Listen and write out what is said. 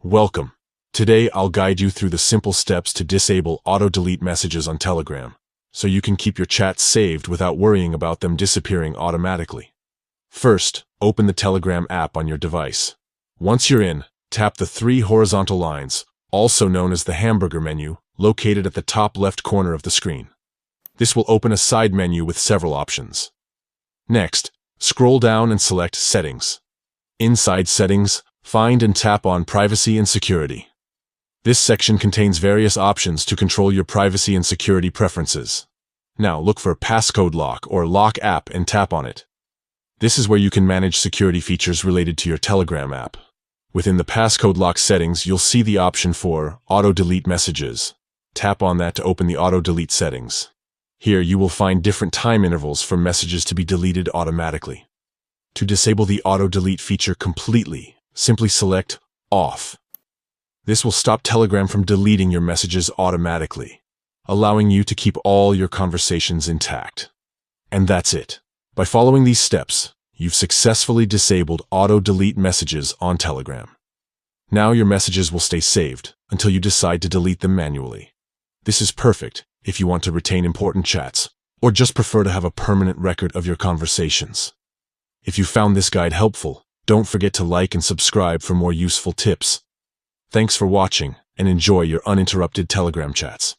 Welcome. Today I'll guide you through the simple steps to disable auto-delete messages on Telegram, so you can keep your chats saved without worrying about them disappearing automatically. First, open the Telegram app on your device. Once you're in, tap the three horizontal lines, also known as the hamburger menu, located at the top left corner of the screen. This will open a side menu with several options. Next, scroll down and select Settings. Inside Settings, find and tap on Privacy and Security. This section contains various options to control your privacy and security preferences. Now look for Passcode Lock or Lock app and tap on it. This is where you can manage security features related to your Telegram app. Within the Passcode Lock settings, you'll see the option for Auto-Delete Messages. Tap on that to open the Auto-Delete settings. Here you will find different time intervals for messages to be deleted automatically. To disable the Auto-Delete feature completely, simply select Off. This will stop Telegram from deleting your messages automatically, allowing you to keep all your conversations intact. And that's it. By following these steps, you've successfully disabled auto-delete messages on Telegram. Now your messages will stay saved until you decide to delete them manually. This is perfect if you want to retain important chats, or just prefer to have a permanent record of your conversations. If you found this guide helpful, don't forget to like and subscribe for more useful tips. Thanks for watching, and enjoy your uninterrupted Telegram chats.